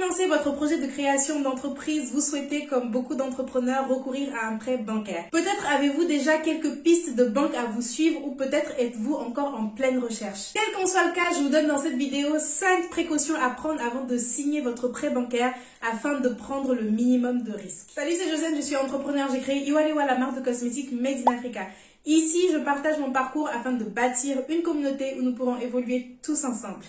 financer votre projet de création d'entreprise, vous souhaitez, comme beaucoup d'entrepreneurs, recourir à un prêt bancaire. Peut-être avez-vous déjà quelques pistes de banque à vous suivre ou peut-être êtes-vous encore en pleine recherche. Quel qu'en soit le cas, je vous donne dans cette vidéo 5 précautions à prendre avant de signer votre prêt bancaire afin de prendre le minimum de risques. Salut, c'est Josiane, je suis entrepreneur. J'ai créé Iwalewa, la marque de cosmétiques Made in Africa. Ici, je partage mon parcours afin de bâtir une communauté où nous pourrons évoluer tous ensemble.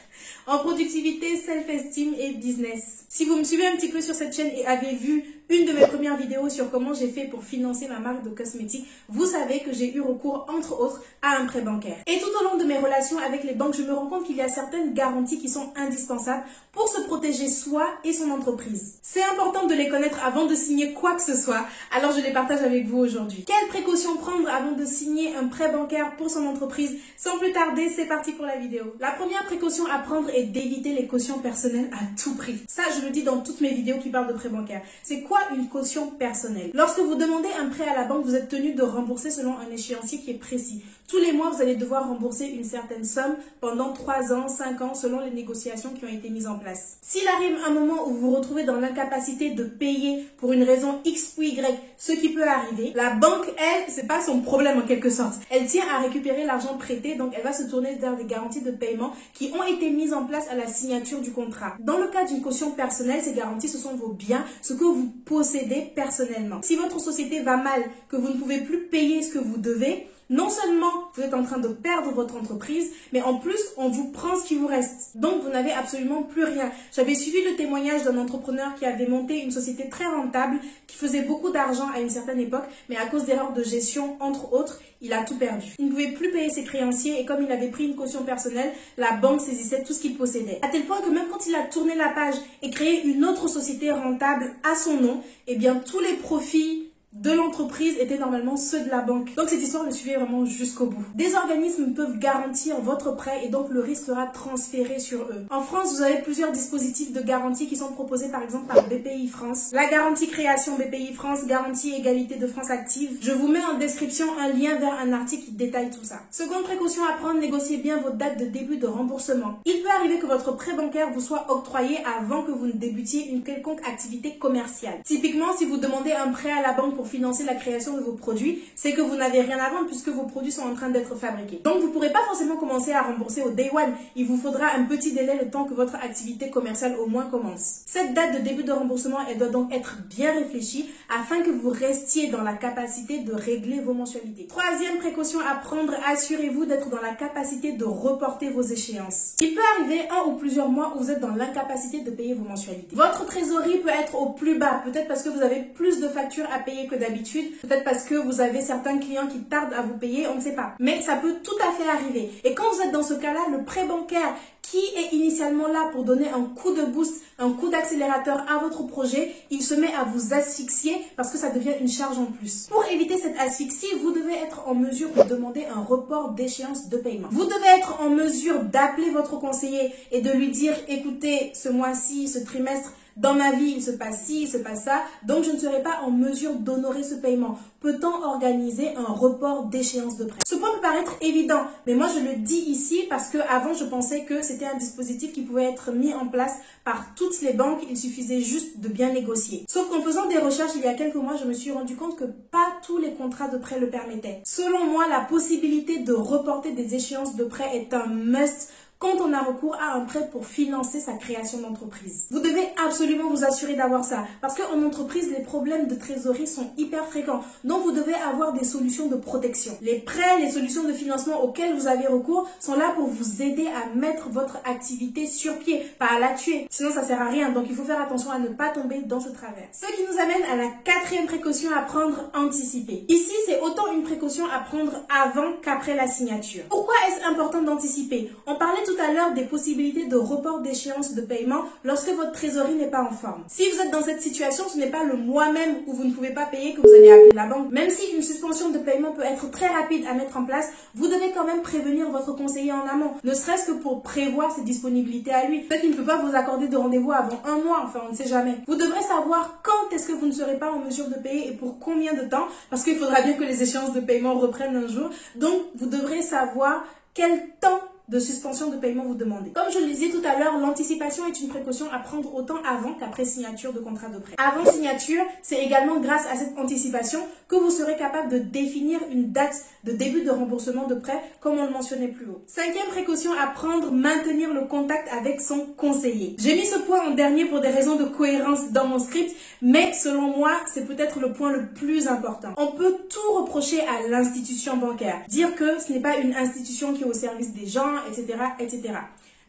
En productivité, self-esteem et business. Si vous me suivez un petit peu sur cette chaîne et avez vu une de mes premières vidéos sur comment j'ai fait pour financer ma marque de cosmétiques, vous savez que j'ai eu recours, entre autres, à un prêt bancaire. Et tout au long de mes relations avec les banques, je me rends compte qu'il y a certaines garanties qui sont indispensables pour se protéger soi et son entreprise. C'est important de les connaître avant de signer quoi que ce soit, alors je les partage avec vous aujourd'hui. Quelles précautions prendre avant de signer un prêt bancaire pour son entreprise? Sans plus tarder, c'est parti pour la vidéo. La première précaution à prendre est d'éviter les cautions personnelles à tout prix. Ça, je le dis dans toutes mes vidéos qui parlent de prêt bancaire. C'est quoi une caution personnelle? Lorsque vous demandez un prêt à la banque, vous êtes tenu de rembourser selon un échéancier qui est précis. Tous les mois, vous allez devoir rembourser une certaine somme pendant 3 ans, 5 ans, selon les négociations qui ont été mises en place. S'il arrive un moment où vous vous retrouvez dans l'incapacité de payer pour une raison X ou Y, ce qui peut arriver, la banque, elle, c'est pas son problème en quelque sorte. Elle tient à récupérer l'argent prêté, donc elle va se tourner vers des garanties de paiement qui ont été mises en place à la signature du contrat. Dans le cas d'une caution personnelle, ces garanties, ce sont vos biens, ce que vous possédez personnellement. Si votre société va mal, que vous ne pouvez plus payer ce que vous devez, non seulement vous êtes en train de perdre votre entreprise, mais en plus, on vous prend ce qui vous reste. Donc, vous n'avez absolument plus rien. J'avais suivi le témoignage d'un entrepreneur qui avait monté une société très rentable, qui faisait beaucoup d'argent à une certaine époque, mais à cause d'erreurs de gestion, entre autres, il a tout perdu. Il ne pouvait plus payer ses créanciers et comme il avait pris une caution personnelle, la banque saisissait tout ce qu'il possédait. À tel point que même quand il a tourné la page et créé une autre société rentable à son nom, eh bien, tous les profits de l'entreprise étaient normalement ceux de la banque. Donc cette histoire le suivait vraiment jusqu'au bout. Des organismes peuvent garantir votre prêt et donc le risque sera transféré sur eux. En France, vous avez plusieurs dispositifs de garantie qui sont proposés par exemple par BPI France. La garantie création BPI France, garantie égalité de France Active. Je vous mets en description un lien vers un article qui détaille tout ça. Seconde précaution à prendre, négociez bien votre date de début de remboursement. Il peut arriver que votre prêt bancaire vous soit octroyé avant que vous ne débutiez une quelconque activité commerciale. Typiquement, si vous demandez un prêt à la banque pour financer la création de vos produits, c'est que vous n'avez rien à vendre puisque vos produits sont en train d'être fabriqués. Donc vous ne pourrez pas forcément commencer à rembourser au day one. Il vous faudra un petit délai le temps que votre activité commerciale au moins commence. Cette date de début de remboursement, elle doit donc être bien réfléchie afin que vous restiez dans la capacité de régler vos mensualités. Troisième précaution à prendre, assurez-vous d'être dans la capacité de reporter vos échéances. Il peut arriver 1 ou plusieurs mois où vous êtes dans l'incapacité de payer vos mensualités. Votre trésorerie peut être au plus bas, peut-être parce que vous avez plus de factures à payer que d'habitude, peut-être parce que vous avez certains clients qui tardent à vous payer, on ne sait pas. Mais ça peut tout à fait arriver. Et quand vous êtes dans ce cas-là, le prêt bancaire qui est initialement là pour donner un coup de boost, un coup d'accélérateur à votre projet, il se met à vous asphyxier parce que ça devient une charge en plus. Pour éviter cette asphyxie, vous devez être en mesure de demander un report d'échéance de paiement. Vous devez être en mesure d'appeler votre conseiller et de lui dire, écoutez, ce mois-ci, ce trimestre, dans ma vie, il se passe ci, il se passe ça, donc je ne serai pas en mesure d'honorer ce paiement. Peut-on organiser un report d'échéance de prêt? Ce point peut paraître évident, mais moi je le dis ici parce que avant je pensais que c'était un dispositif qui pouvait être mis en place par toutes les banques, il suffisait juste de bien négocier. Sauf qu'en faisant des recherches il y a quelques mois, je me suis rendu compte que pas tous les contrats de prêt le permettaient. Selon moi, la possibilité de reporter des échéances de prêt est un must quand on a recours à un prêt pour financer sa création d'entreprise. Vous devez absolument vous assurer d'avoir ça. Parce qu'en entreprise, les problèmes de trésorerie sont hyper fréquents. Donc, vous devez avoir des solutions de protection. Les prêts, les solutions de financement auxquelles vous avez recours sont là pour vous aider à mettre votre activité sur pied, pas à la tuer. Sinon, ça sert à rien. Donc, il faut faire attention à ne pas tomber dans ce travers. Ce qui nous amène à la 4e précaution à prendre, anticiper. Ici, c'est autant une précaution à prendre avant qu'après la signature. Pourquoi est-ce important d'anticiper? On parlait tout à l'heure des possibilités de report d'échéance de paiement lorsque votre trésorerie n'est pas en forme. Si vous êtes dans cette situation, ce n'est pas le mois même où vous ne pouvez pas payer que vous allez appeler la banque. Même si une suspension de paiement peut être très rapide à mettre en place, vous devez quand même prévenir votre conseiller en amont, ne serait-ce que pour prévoir ses disponibilités à lui. Peut-être qu'il ne peut pas vous accorder de rendez-vous avant 1 mois, enfin on ne sait jamais. Vous devrez savoir quand est-ce que vous ne serez pas en mesure de payer et pour combien de temps, parce qu'il faudra bien que les échéances de paiement reprennent un jour. Donc vous devrez savoir quel temps de suspension de paiement vous demandez. Comme je le disais tout à l'heure, l'anticipation est une précaution à prendre autant avant qu'après signature de contrat de prêt. Avant signature, c'est également grâce à cette anticipation que vous serez capable de définir une date de début de remboursement de prêt, comme on le mentionnait plus haut. Cinquième précaution à prendre, maintenir le contact avec son conseiller. J'ai mis ce point en dernier pour des raisons de cohérence dans mon script, mais selon moi, c'est peut-être le point le plus important. On peut tout reprocher à l'institution bancaire, dire que ce n'est pas une institution qui est au service des gens, etc., etc.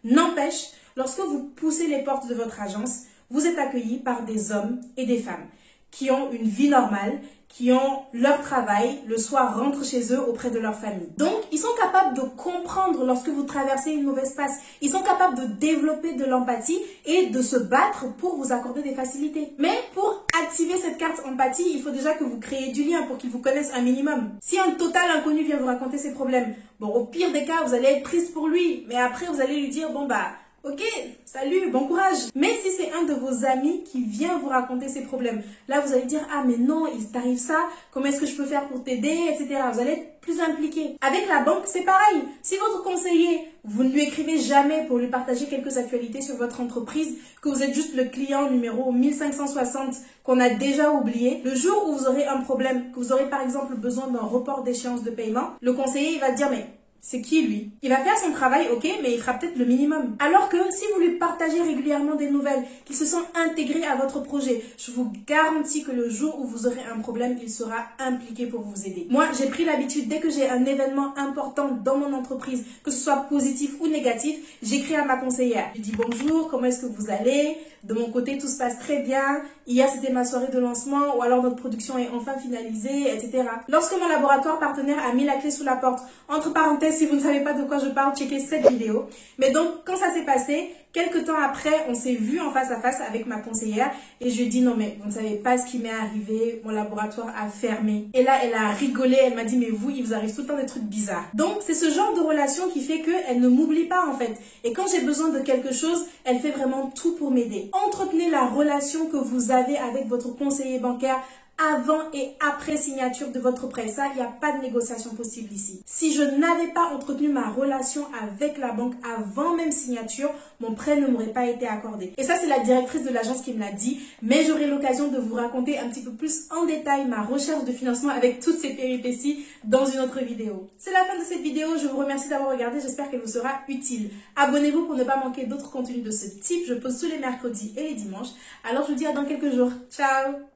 N'empêche, lorsque vous poussez les portes de votre agence, vous êtes accueilli par des hommes et des femmes qui ont une vie normale, qui ont leur travail, le soir rentrent chez eux auprès de leur famille. Donc, ils sont capables de comprendre lorsque vous traversez une mauvaise passe. Ils sont capables de développer de l'empathie et de se battre pour vous accorder des facilités. Mais pour activer cette carte empathie, il faut déjà que vous créez du lien pour qu'ils vous connaissent un minimum. Si un total inconnu vient vous raconter ses problèmes, bon, au pire des cas, vous allez être triste pour lui. Mais après, vous allez lui dire, bon bah, ok, salut, bon courage. Mais si c'est un de vos amis qui vient vous raconter ses problèmes, là vous allez dire, ah mais non, il t'arrive ça, comment est-ce que je peux faire pour t'aider, etc. Vous allez être plus impliqué. Avec la banque, c'est pareil. Si votre conseiller, vous ne lui écrivez jamais pour lui partager quelques actualités sur votre entreprise, que vous êtes juste le client numéro 1560 qu'on a déjà oublié, le jour où vous aurez un problème, que vous aurez par exemple besoin d'un report d'échéance de paiement, le conseiller il va dire, mais c'est qui lui? Il va faire son travail, ok, mais il fera peut-être le minimum. Alors que si vous lui partagez régulièrement des nouvelles, qu'il se sent intégré à votre projet, je vous garantis que le jour où vous aurez un problème, il sera impliqué pour vous aider. Moi, j'ai pris l'habitude, dès que j'ai un événement important dans mon entreprise, que ce soit positif ou négatif, j'écris à ma conseillère. Je lui dis bonjour, comment est-ce que vous allez? De mon côté, tout se passe très bien. Hier, c'était ma soirée de lancement ou alors notre production est enfin finalisée, etc. Lorsque mon laboratoire partenaire a mis la clé sous la porte, entre parenthèses, si vous ne savez pas de quoi je parle, checkez cette vidéo. Mais donc, quand ça s'est passé, quelques temps après, on s'est vu en face à face avec ma conseillère et je lui ai dit non mais vous ne savez pas ce qui m'est arrivé, mon laboratoire a fermé. Et là, elle a rigolé, elle m'a dit mais vous, il vous arrive tout le temps des trucs bizarres. Donc, c'est ce genre de relation qui fait qu'elle ne m'oublie pas en fait. Et quand j'ai besoin de quelque chose, elle fait vraiment tout pour m'aider. Entretenez la relation que vous avez avec votre conseiller bancaire avant et après signature de votre prêt. Ça, il n'y a pas de négociation possible ici. Si je n'avais pas entretenu ma relation avec la banque avant même signature, mon prêt ne m'aurait pas été accordé. Et ça, c'est la directrice de l'agence qui me l'a dit, mais j'aurai l'occasion de vous raconter un petit peu plus en détail ma recherche de financement avec toutes ces péripéties dans une autre vidéo. C'est la fin de cette vidéo, je vous remercie d'avoir regardé, j'espère qu'elle vous sera utile. Abonnez-vous pour ne pas manquer d'autres contenus de ce type, je poste tous les mercredis et les dimanches. Alors je vous dis à dans quelques jours. Ciao!